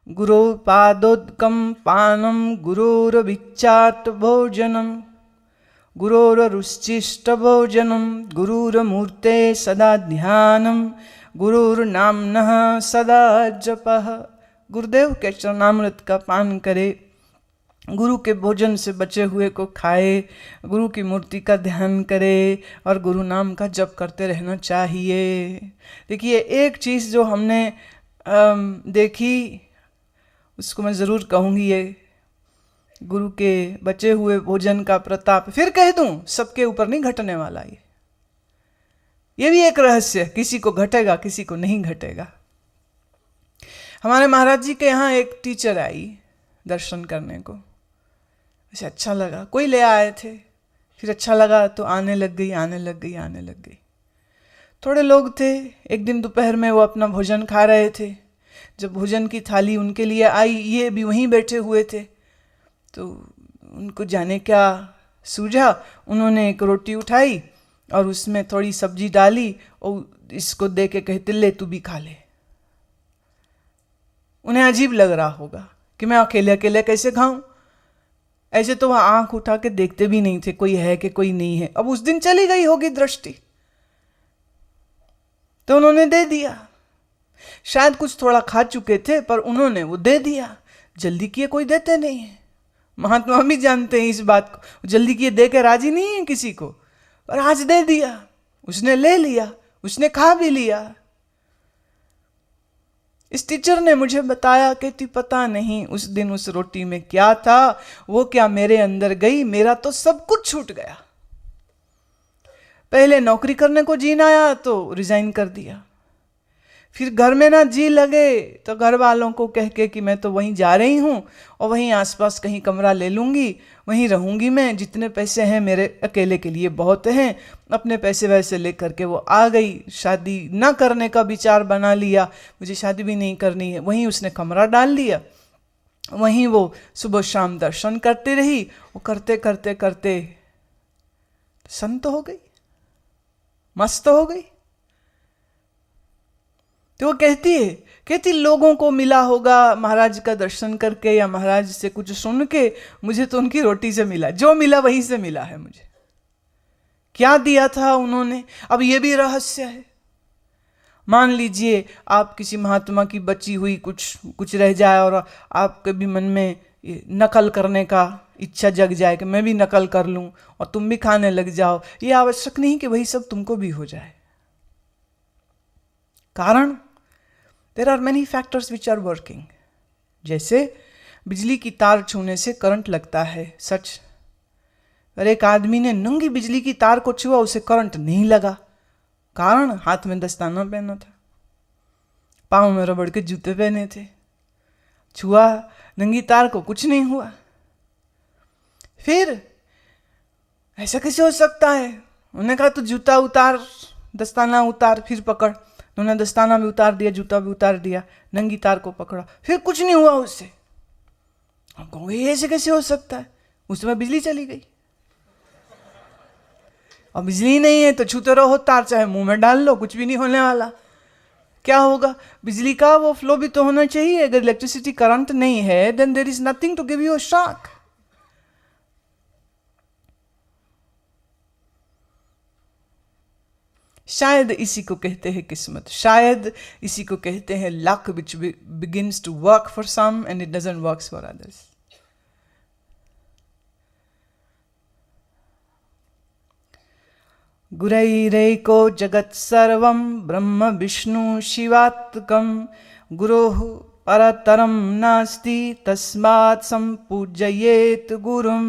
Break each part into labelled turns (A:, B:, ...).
A: गुरो पादोदकं पानं गुरोरभिच्चात् भोजनं गुरोरुश्चिष्ट भोजनं गुरुर्मूर्ते सदा ध्यानं गुरुर्नाम्नः सदा जपः। गुरुदेव के चरणामृत का पान करे, गुरु के भोजन से बचे हुए को खाए, गुरु की मूर्ति का ध्यान करे और गुरु नाम का जप करते रहना चाहिए। देखिए, एक चीज़ जो हमने देखी उसको मैं ज़रूर कहूँगी, ये गुरु के बचे हुए भोजन का प्रताप फिर कह दूँ सबके ऊपर नहीं घटने वाला। ये भी एक रहस्य, किसी को घटेगा किसी को नहीं घटेगा। हमारे महाराज जी के यहाँ एक टीचर आई दर्शन करने को, ऐसे अच्छा लगा, कोई ले आए थे, फिर अच्छा लगा तो आने लग गई आने लग गई आने लग गई। थोड़े लोग थे, एक दिन दोपहर में वो अपना भोजन खा रहे थे, जब भोजन की थाली उनके लिए आई, ये भी वहीं बैठे हुए थे, तो उनको जाने क्या सूझा, उन्होंने एक रोटी उठाई और उसमें थोड़ी सब्जी डाली और इसको दे के कहते ले तू भी खा ले। उन्हें अजीब लग रहा होगा कि मैं अकेले अकेले कैसे खाऊं। ऐसे तो वह आंख उठा के देखते भी नहीं थे कोई है कि कोई नहीं है। अब उस दिन चली गई होगी दृष्टि, तो उन्होंने दे दिया। शायद कुछ थोड़ा खा चुके थे पर उन्होंने वो दे दिया। जल्दी किए कोई देते नहीं है, महात्मा भी जानते हैं इस बात को, जल्दी किए दे के राजी नहीं है किसी को, पर आज दे दिया, उसने ले लिया, उसने खा भी लिया। इस टीचर ने मुझे बताया कि पता नहीं उस दिन उस रोटी में क्या था, वो क्या मेरे अंदर गई, मेरा तो सब कुछ छूट गया। पहले नौकरी करने को जीना आया तो रिजाइन कर दिया, फिर घर में ना जी लगे तो घर वालों को कह के कि मैं तो वहीं जा रही हूँ और वहीं आसपास कहीं कमरा ले लूँगी, वहीं रहूँगी मैं, जितने पैसे हैं मेरे अकेले के लिए बहुत हैं। अपने पैसे वैसे ले करके वो आ गई, शादी ना करने का विचार बना लिया, मुझे शादी भी नहीं करनी है। वहीं उसने कमरा डाल लिया, वहीं वो सुबह शाम दर्शन करती रही। वो करते करते करते संत हो गई, मस्त हो गई। तो वो कहती लोगों को मिला होगा महाराज का दर्शन करके या महाराज से कुछ सुन के, मुझे तो उनकी रोटी से मिला, जो मिला वहीं से मिला है। मुझे क्या दिया था उन्होंने, अब ये भी रहस्य है। मान लीजिए आप किसी महात्मा की बची हुई कुछ रह जाए और आपके भी मन में नकल करने का इच्छा जग जाए कि मैं भी नकल कर लूं और तुम भी खाने लग जाओ। ये आवश्यक नहीं कि वही सब तुमको भी हो जाए। कारण there are many factors which are working. जैसे बिजली की तार छूने से करंट लगता है, सच। और एक आदमी ने नंगी बिजली की तार को छुआ, उसे करंट नहीं लगा। कारण हाथ में दस्ताना पहना था, पाँव में रबड़ के जूते पहने थे, छुआ नंगी तार को, कुछ नहीं हुआ। फिर ऐसा कैसे हो सकता है? उन्होंने कहा तो जूता उतार, दस्ताना उतार, फिर पकड़। उन्होंने दस्ताना भी उतार दिया, जूता भी उतार दिया, नंगी तार को पकड़ा, फिर कुछ नहीं हुआ उससे। हम कहोगे ऐसे कैसे हो सकता है? उस समय बिजली चली गई। और बिजली नहीं है तो छूते रहो तार, चाहे मुंह में डाल लो, कुछ भी नहीं होने वाला। क्या होगा? बिजली का वो फ्लो भी तो होना चाहिए। अगर इलेक्ट्रिसिटी करंट नहीं है then there is nothing to give you a shock. शायद इसी को कहते हैं किस्मत, शायद इसी को कहते हैं luck, which begins to work for some and it doesn't work for others. गुरैरेको जगत् सर्वं ब्रह्म विष्णु शिवात्मकं गुरोः परतरं नास्ति तस्मात् संपूजयेत गुरुम।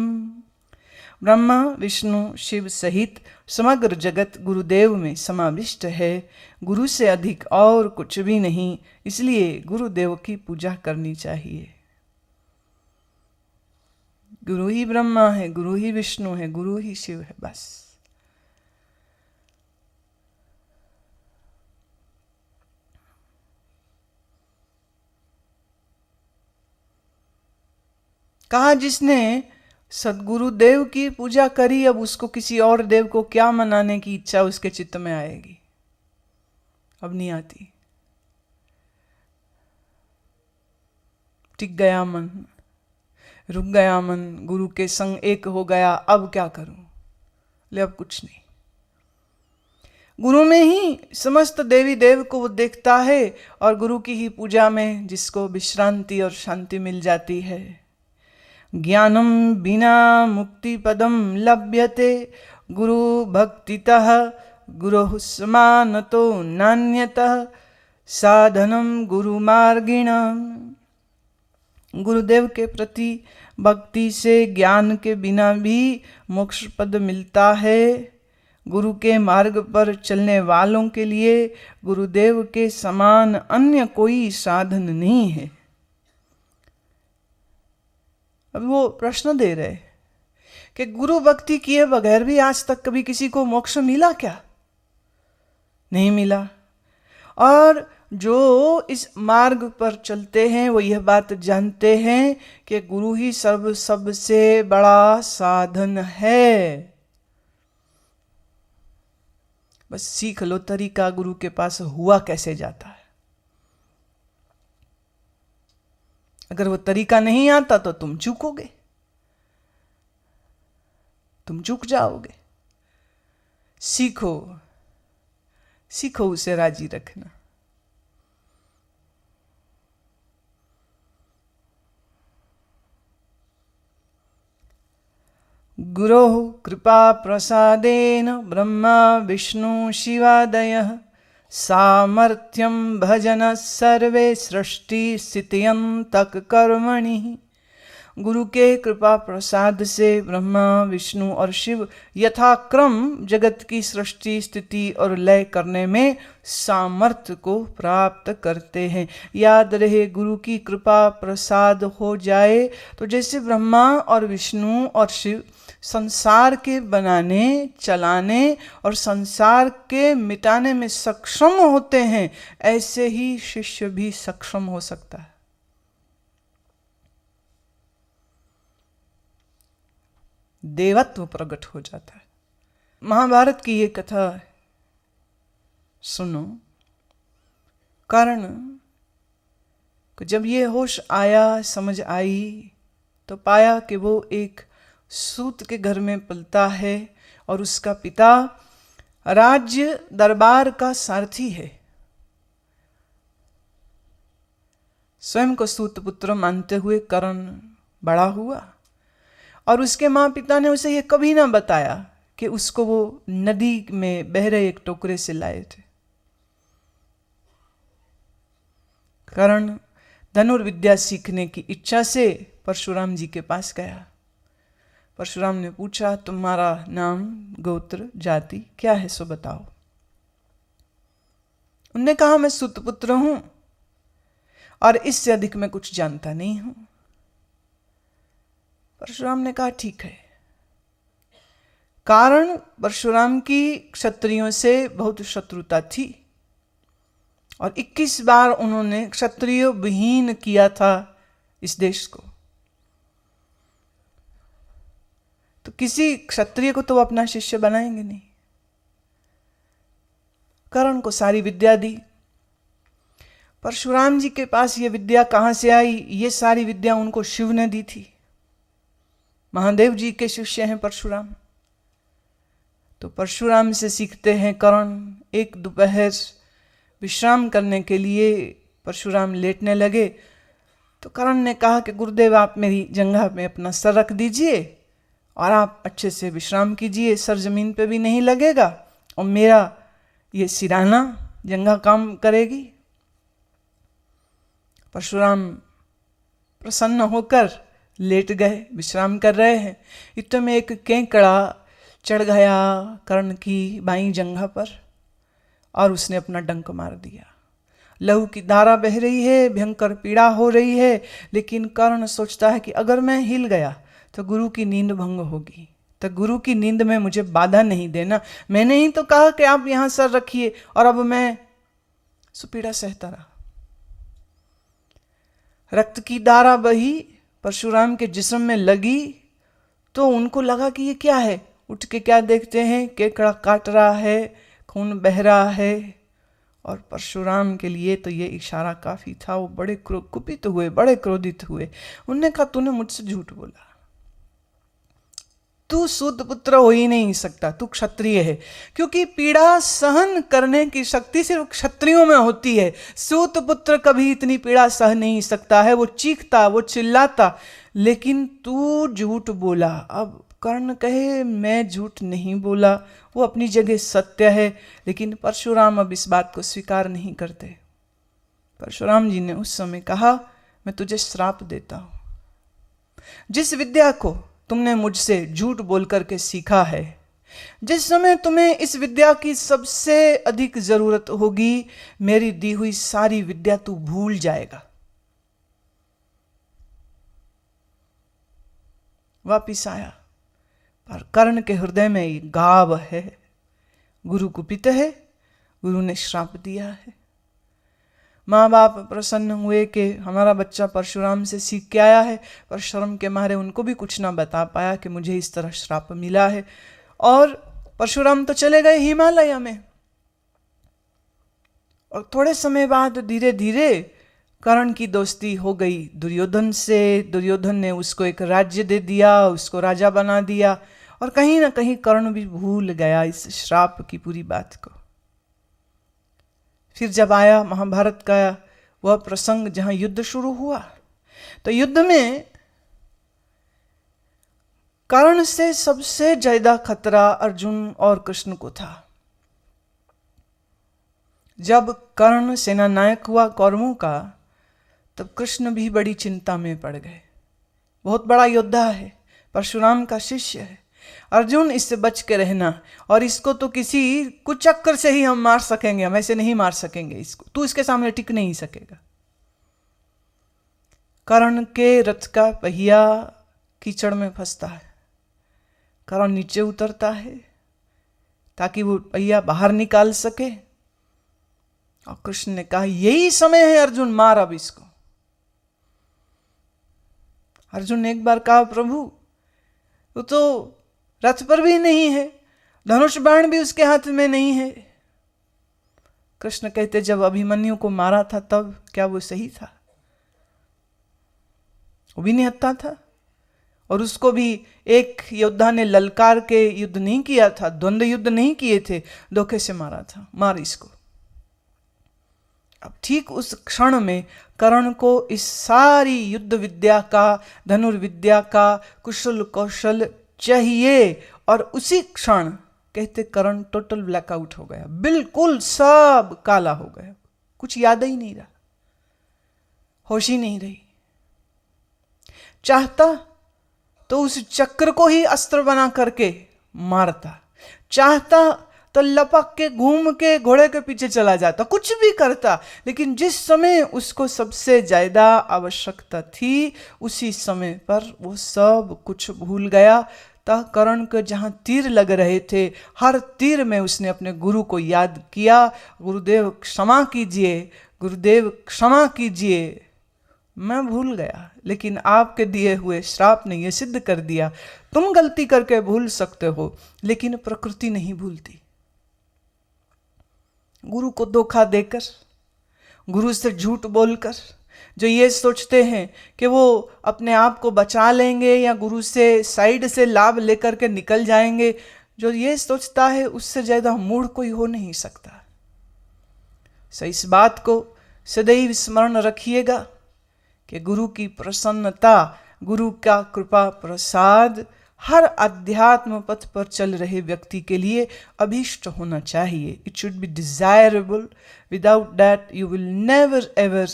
A: ब्रह्मा विष्णु शिव सहित समग्र जगत गुरुदेव में समाविष्ट है, गुरु से अधिक और कुछ भी नहीं, इसलिए गुरुदेव की पूजा करनी चाहिए। गुरु ही ब्रह्मा है, गुरु ही विष्णु है, गुरु ही शिव है, बस। कहा जिसने सदगुरु देव की पूजा करी, अब उसको किसी और देव को क्या मनाने की इच्छा उसके चित्त में आएगी? अब नहीं आती। टिक गया मन, रुक गया मन, गुरु के संग एक हो गया, अब क्या करूं? ले अब कुछ नहीं। गुरु में ही समस्त देवी देव को वो देखता है और गुरु की ही पूजा में जिसको विश्रांति और शांति मिल जाती है। ज्ञानम बिना मुक्ति पदम लभ्यते गुरु भक्तितः गुरुः समानतो नान्यतः साधनम गुरु मार्गिणम। गुरुदेव के प्रति भक्ति से ज्ञान के बिना भी मोक्ष पद मिलता है। गुरु के मार्ग पर चलने वालों के लिए गुरुदेव के समान अन्य कोई साधन नहीं है। अब वो प्रश्न दे रहे कि गुरु भक्ति किए बगैर भी आज तक कभी किसी को मोक्ष मिला क्या? नहीं मिला। और जो इस मार्ग पर चलते हैं वो यह बात जानते हैं कि गुरु ही सबसे बड़ा साधन है। बस सीख लो तरीका गुरु के पास हुआ कैसे जाता है। अगर वो तरीका नहीं आता तो तुम चूकोगे, तुम चूक जाओगे। सीखो, सीखो उसे राजी रखना। गुरोः कृपा प्रसादेन ब्रह्मा विष्णु शिवादयः सामर्थ्यं भजन सर्वे सृष्टि स्थित्यन्तक कर्मणि। गुरु के कृपा प्रसाद से ब्रह्मा विष्णु और शिव यथाक्रम जगत की सृष्टि स्थिति और लय करने में सामर्थ्य को प्राप्त करते हैं। याद रहे, गुरु की कृपा प्रसाद हो जाए तो जैसे ब्रह्मा और विष्णु और शिव संसार के बनाने चलाने और संसार के मिटाने में सक्षम होते हैं, ऐसे ही शिष्य भी सक्षम हो सकता है। देवत्व प्रकट हो जाता है। महाभारत की ये कथा सुनो। कर्ण को जब ये होश आया, समझ आई, तो पाया कि वो एक सूत के घर में पलता है और उसका पिता राज्य दरबार का सारथी है। स्वयं को सूत पुत्र मानते हुए कर्ण बड़ा हुआ और उसके माँ पिता ने उसे ये कभी ना बताया कि उसको वो नदी में बह रहे एक टोकरे से लाए थे। कर्ण धनुर्विद्या सीखने की इच्छा से परशुराम जी के पास गया। परशुराम ने पूछा, तुम्हारा नाम, गोत्र, जाति क्या है, सो बताओ। उनने कहा, मैं सूतपुत्र हूं और इससे अधिक मैं कुछ जानता नहीं हूं। परशुराम ने कहा, ठीक है। कारण परशुराम की क्षत्रियों से बहुत शत्रुता थी और 21 बार उन्होंने क्षत्रिय विहीन किया था इस देश को। तो किसी क्षत्रिय को तो वो अपना शिष्य बनाएंगे नहीं। कर्ण को सारी विद्या दी। परशुराम जी के पास ये विद्या कहां से आई? ये सारी विद्या उनको शिव ने दी थी। महादेव जी के शिष्य हैं परशुराम। तो परशुराम से सीखते हैं कर्ण। एक दोपहर विश्राम करने के लिए परशुराम लेटने लगे तो कर्ण ने कहा कि गुरुदेव, आप मेरी जंघा में अपना सर रख दीजिए और आप अच्छे से विश्राम कीजिए, सर जमीन पे भी नहीं लगेगा और मेरा ये सिराना जंघा काम करेगी। परशुराम प्रसन्न होकर लेट गए, विश्राम कर रहे हैं। इतने में एक केकड़ा चढ़ गया कर्ण की बाईं जंघा पर और उसने अपना डंक मार दिया। लहू की धारा बह रही है, भयंकर पीड़ा हो रही है, लेकिन कर्ण सोचता है कि अगर मैं हिल गया तो गुरु की नींद भंग होगी, तो गुरु की नींद में मुझे बाधा नहीं देना। मैंने ही तो कहा कि आप यहां सर रखिए और अब मैं सुपीड़ा सहता रहा। रक्त की धारा बही, परशुराम के जिस्म में लगी तो उनको लगा कि ये क्या है। उठ के क्या देखते हैं, केकड़ा काट रहा है, खून बह रहा है और परशुराम के लिए तो ये इशारा काफी था। वो बड़े कुपित हुए, बड़े क्रोधित हुए। उनने कहा तूने मुझसे झूठ बोला, तू सूत पुत्र हो ही नहीं सकता, तू क्षत्रिय है। क्योंकि पीड़ा सहन करने की शक्ति सिर्फ क्षत्रियों में होती है। सूत पुत्र कभी इतनी पीड़ा सह नहीं सकता है। वो चीखता, वो चिल्लाता, लेकिन तू झूठ बोला। अब कर्ण कहे मैं झूठ नहीं बोला, वो अपनी जगह सत्य है, लेकिन परशुराम अब इस बात को स्वीकार नहीं करते। परशुराम जी ने उस समय कहा मैं तुझे श्राप देता हूं। जिस विद्या को तुमने मुझसे झूठ बोल करके सीखा है, जिस समय तुम्हें इस विद्या की सबसे अधिक जरूरत होगी, मेरी दी हुई सारी विद्या तू भूल जाएगा। वापिस आया, पर कर्ण के हृदय में ये गाव है। गुरु कुपित है, गुरु ने श्राप दिया है। माँ बाप प्रसन्न हुए कि हमारा बच्चा परशुराम से सीख के आया है, पर शर्म के मारे उनको भी कुछ ना बता पाया कि मुझे इस तरह श्राप मिला है। और परशुराम तो चले गए हिमालय में। और थोड़े समय बाद धीरे धीरे कर्ण की दोस्ती हो गई दुर्योधन से। दुर्योधन ने उसको एक राज्य दे दिया, उसको राजा बना दिया। और कहीं ना कहीं कर्ण भी भूल गया इस श्राप की पूरी बात को। फिर जब आया महाभारत का वह प्रसंग जहां युद्ध शुरू हुआ, तो युद्ध में कर्ण से सबसे ज्यादा खतरा अर्जुन और कृष्ण को था। जब कर्ण सेना नायक हुआ कौरवों का, तब कृष्ण भी बड़ी चिंता में पड़ गए। बहुत बड़ा योद्धा है, परशुराम का शिष्य है। अर्जुन इससे बच के रहना, और इसको तो किसी कुचक्कर से ही हम मार सकेंगे, हम ऐसे नहीं मार सकेंगे इसको, तू इसके सामने टिक नहीं सकेगा। कर्ण के रथ का पहिया कीचड़ में फंसता है। कर्ण नीचे उतरता है ताकि वो पहिया बाहर निकाल सके। और कृष्ण ने कहा यही समय है अर्जुन, मार अब इसको। अर्जुन ने एक बार कहा प्रभु वो तो रथ पर भी नहीं है, धनुष बाण भी उसके हाथ में नहीं है। कृष्ण कहते जब अभिमन्यु को मारा था तब क्या वो सही था? वो भी निहत्था था, और उसको भी एक योद्धा ने ललकार के युद्ध नहीं किया था, द्वंद्व युद्ध नहीं किए थे, धोखे से मारा था। मार इसको। अब ठीक उस क्षण में कर्ण को इस सारी युद्ध विद्या का, धनुर्विद्या का कुशल कौशल चाहिए। और उसी क्षण कहते कर्ण टोटल ब्लैकआउट हो गया, बिल्कुल सब काला हो गया, कुछ याद ही नहीं रहा, होश ही नहीं रही। चाहता तो उस चक्र को ही अस्त्र बना करके मारता, चाहता तो लपक के घूम के घोड़े के पीछे चला जाता, कुछ भी करता। लेकिन जिस समय उसको सबसे ज्यादा आवश्यकता थी, उसी समय पर वो सब कुछ भूल गया। तब कर्ण के जहां तीर लग रहे थे, हर तीर में उसने अपने गुरु को याद किया, गुरुदेव क्षमा कीजिए, गुरुदेव क्षमा कीजिए, मैं भूल गया, लेकिन आपके दिए हुए श्राप ने यह सिद्ध कर दिया तुम गलती करके भूल सकते हो, लेकिन प्रकृति नहीं भूलती। गुरु को धोखा देकर, गुरु से झूठ बोलकर, जो ये सोचते हैं कि वो अपने आप को बचा लेंगे या गुरु से साइड से लाभ लेकर के निकल जाएंगे, जो ये सोचता है उससे ज्यादा मूढ़ कोई हो नहीं सकता। सो इस बात को सदैव स्मरण रखिएगा कि गुरु की प्रसन्नता, गुरु का कृपा प्रसाद हर अध्यात्म पथ पर चल रहे व्यक्ति के लिए अभीष्ट होना चाहिए। It should be desirable, without that you will never ever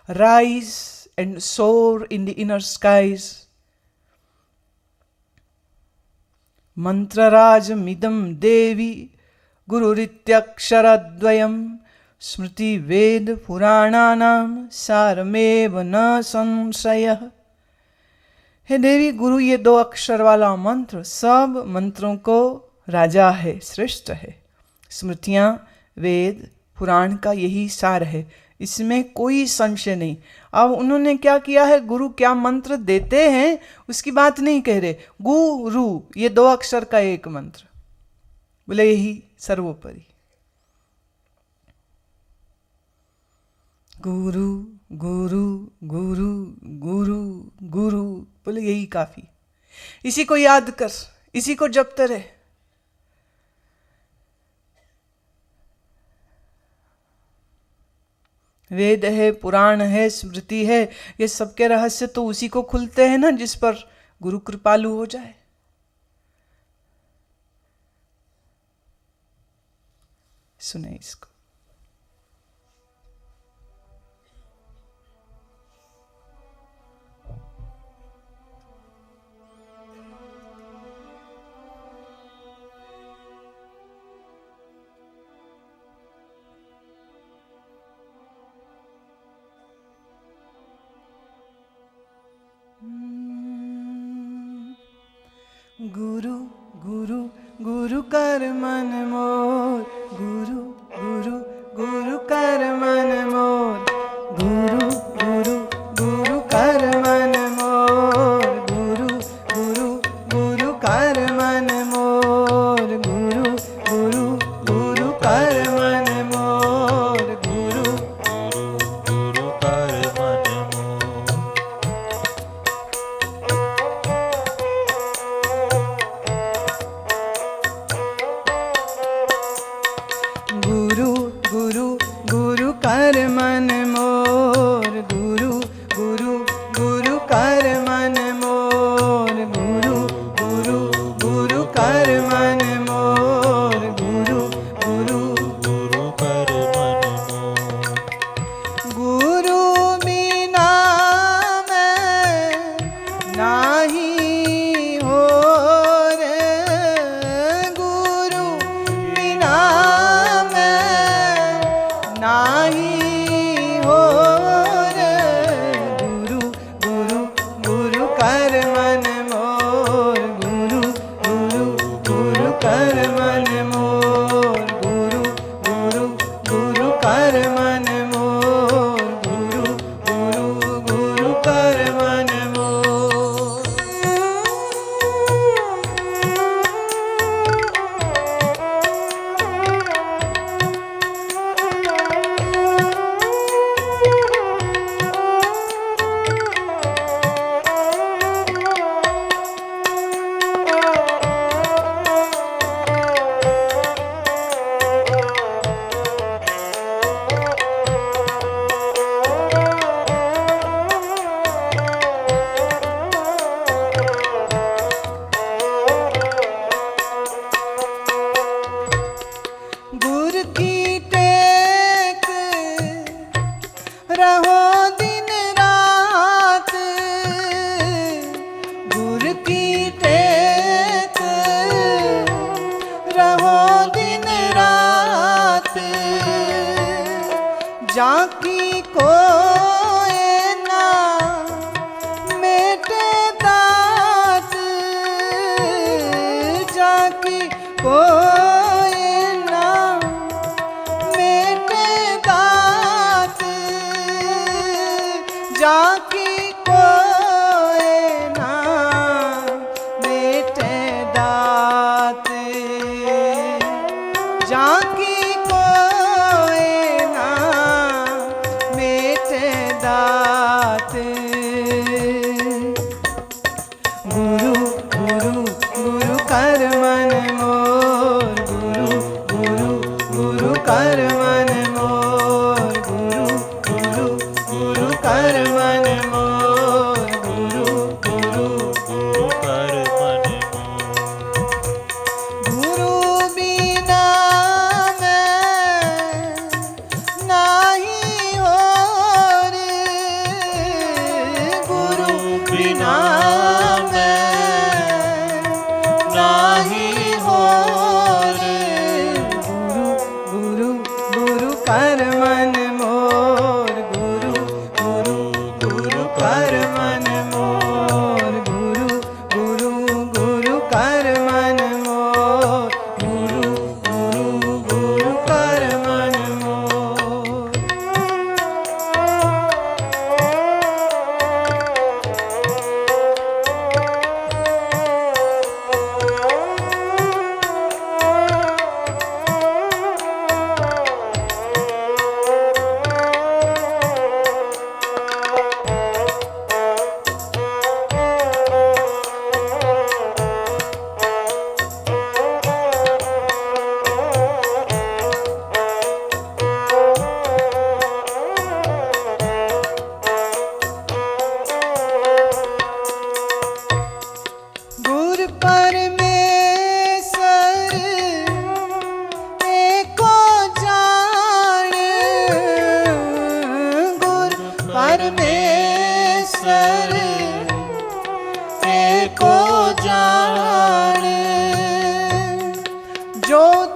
A: rise and सोर इन द इनर स्काइज। मंत्रराजमिदं देवी गुरुरित्यक्षरद्वयम् स्मृति वेद पुराणानां सारमेव न संशयः। हे देवी, गुरु ये 2 अक्षर वाला मंत्र सब मंत्रों को राजा है, श्रेष्ठ है। स्मृतियां, वेद, पुराण का यही सार है, इसमें कोई संशय नहीं। अब उन्होंने क्या किया है, गुरु क्या मंत्र देते हैं उसकी बात नहीं कह रहे, गुरु ये 2 अक्षर का एक मंत्र, बोले यही सर्वोपरि। गुरु गुरु गुरु गुरु गुरु, बोले यही काफी, इसी को याद कर, इसी को जपते रहे। वेद है, पुराण है, स्मृति है, ये सबके रहस्य तो उसी को खुलते हैं ना जिस पर गुरु कृपालु हो जाए। सुने इसको। गुरु गुरु गुरु कर मन मोर, गुरु गुरु गुरु कर मन मोर, गुरु गुरु गुरु कर मन मोर, गुरु गुरु गुरु कर मन मोर, गुरु गुरु गुरु कर मन मोर, गुरु
B: गुरु कर मन मोर।
A: गुरु गुरु गुरु कर मन मोर, गुरु गुरु गुरु कर मन मोर, गुरु गुरु गुरु कर मन मोर, गुरु गुरु
B: गुरु कर मन मोर।
A: गुरु बिना मैं नाही हो रे, गुरु बिना नाही हो रे, गुरु गुरु गुरु कर मन मोर, गुरु गुरु गुरु कर मन मोर, गुरु गुरु गुरु कर मन मोर, गुरु गुरु गुरु कर मन मोर। गुर की टेक रहो दिन रात, गुर की टेक रहो दिन रात, जाकी कोय ना मेटे दात, जाकी कोय ना मेटे दात, जाकी कोय ना मेटे दात, जाकी कोय ना मेटे दात। गुरु गुरु गुरु कर मन मोर, गुरु गुरु गुरु कर मन मोर, गुरु गुरु गुरु कर मन मोर, गुरु गुरु
B: गुरु कर मन मोर।
A: गुरु बिना मैं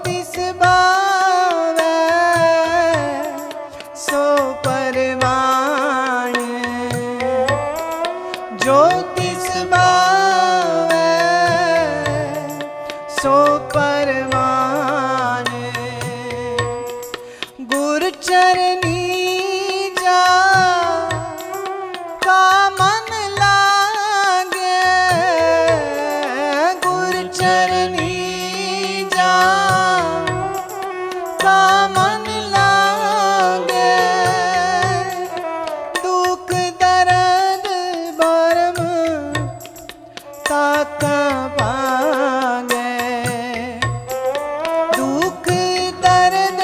A: तिस भावै सो परवान, जो तिस भावै सो परवान। गुर चरनी जा का मन लागे, गुर चरनी जा का मन लागे। दुख दर्द भरम ताका भागे, दुख दर्द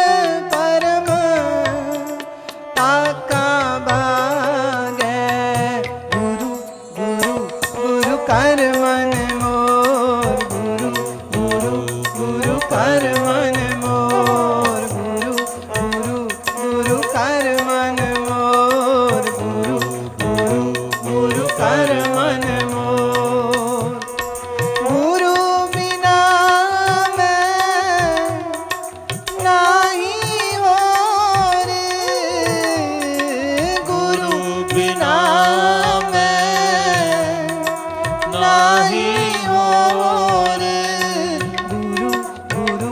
A: भरम ताका भागे। गुरु गुरु गुरु कर मन मोर, गुरु गुरु गुरु कर मन मोर, गुरु गुरु गुरु कर मन मोर, गुरु गुरु गुरु कर मन मोर। गुरु बिना मैं नाही होर, गुरु बिना मैं नाही होर। गुरु गुरु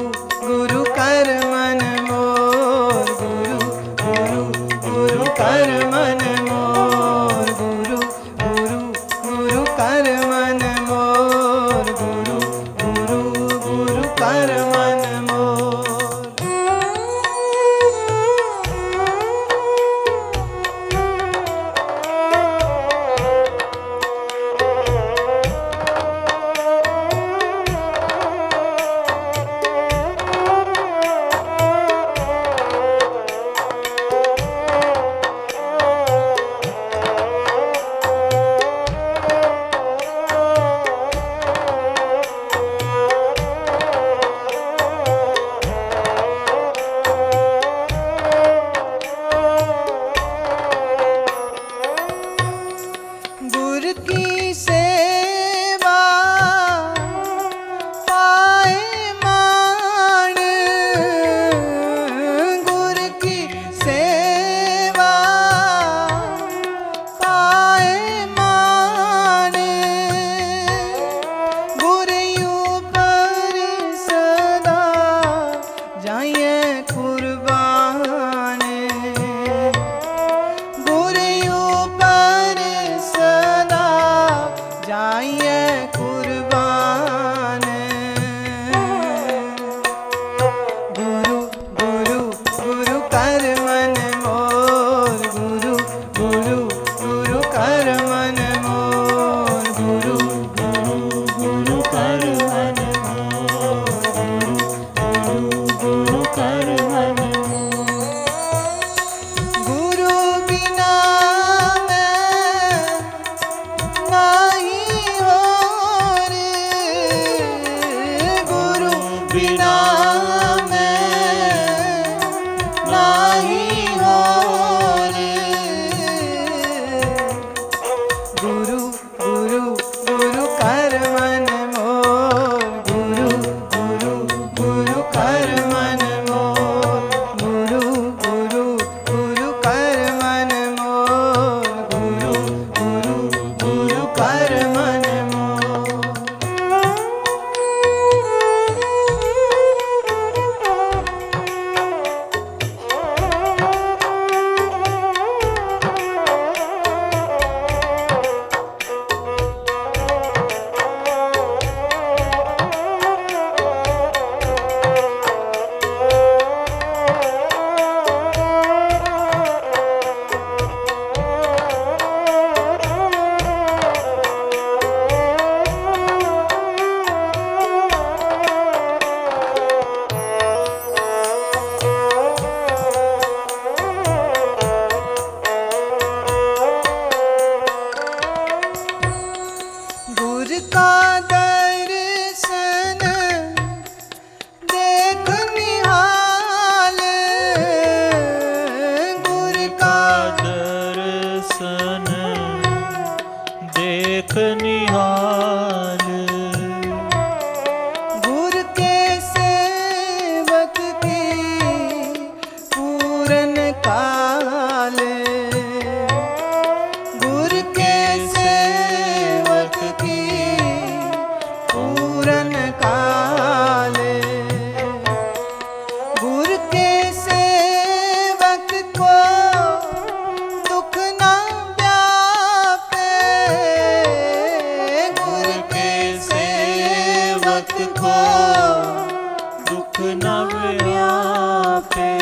B: न व्यापे।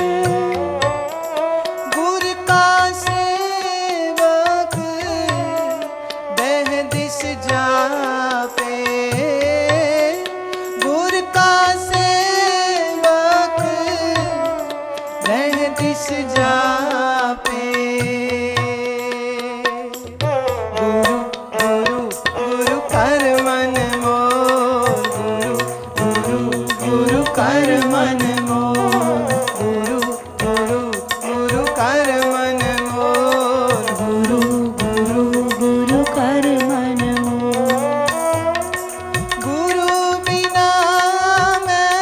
A: गुर का सेवक देह दिस जापे। गुर का सेवक देह दिस जापे। गुरु गुरु गुरु कर मन मोर। गुरु गुरु गुरु कर मन मोर। गुरु गुरु गुरु कर मन मोर। गुरु गुरु गुरु कर मन मोर। गुरु बिना मैं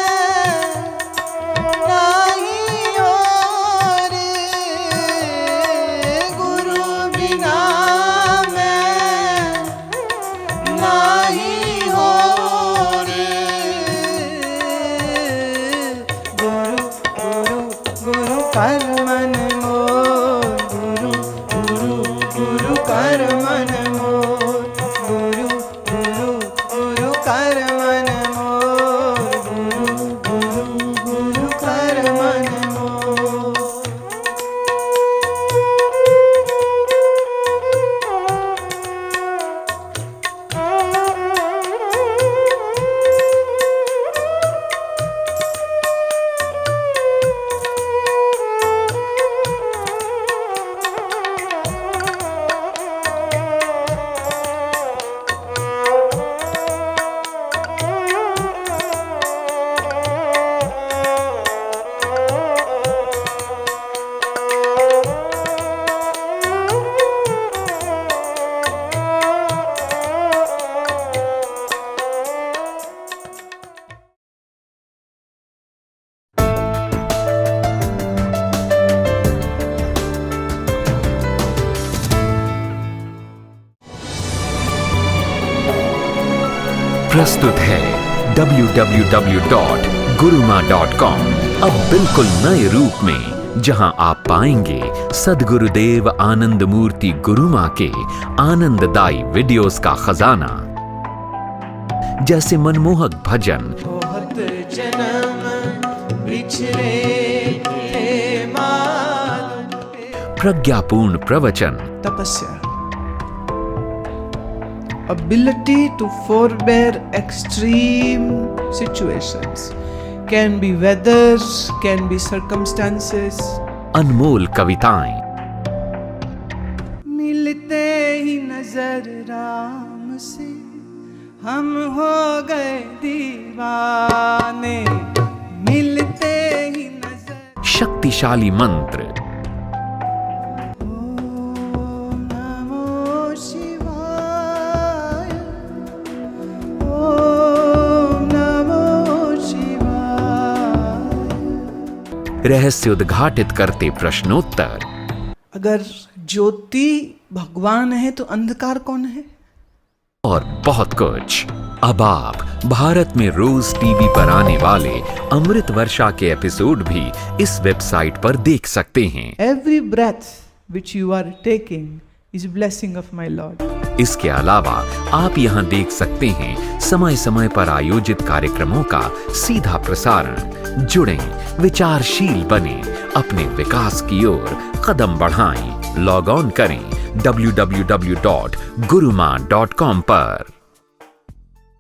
A: नाही और। गुरु बिना मैं नाही और। गुरु गुरु गुरु कर मन मोर। गुरु गुरु गुरु कर मन मोर। गुरु गुरु गुरु कर मन मोर। गुरु गुरु गुरु कर मन मोर।
C: प्रस्तुत है www.guruma.com अब बिल्कुल नए रूप में, जहां आप पाएंगे सद्गुरुदेव आनंद मूर्ति गुरुमा के आनंददायी वीडियोस का खजाना, जैसे मनमोहक भजन,
A: बहुत जन्म बिछड़े थे मालूम पे।
C: प्रज्ञापूर्ण प्रवचन,
A: तपस्या, ability to forbear extreme situations, can be weathers, can be circumstances.
C: अनमोल कविताएं,
A: मिलते ही नजर राम से हम हो गए दीवाने। मिलते ही नजर।
C: शक्तिशाली मंत्र,
A: ओम नमो शिवाय। ओम नमो शिवाय।
C: रहस्य उद्घाटित करते प्रश्नोत्तर,
A: अगर ज्योति भगवान है तो अंधकार कौन है?
C: और बहुत कुछ। अब आप भारत में रोज टीवी पर आने वाले अमृत वर्षा के एपिसोड भी इस वेबसाइट पर देख सकते हैं।
A: Every breath which you are taking is blessing of my Lord.
C: इसके अलावा आप यहाँ देख सकते हैं समय समय पर आयोजित कार्यक्रमों का सीधा प्रसारण। जुड़ें, विचारशील बने, अपने विकास की ओर कदम बढ़ाएं। लॉग ऑन करें www.guruma.com पर।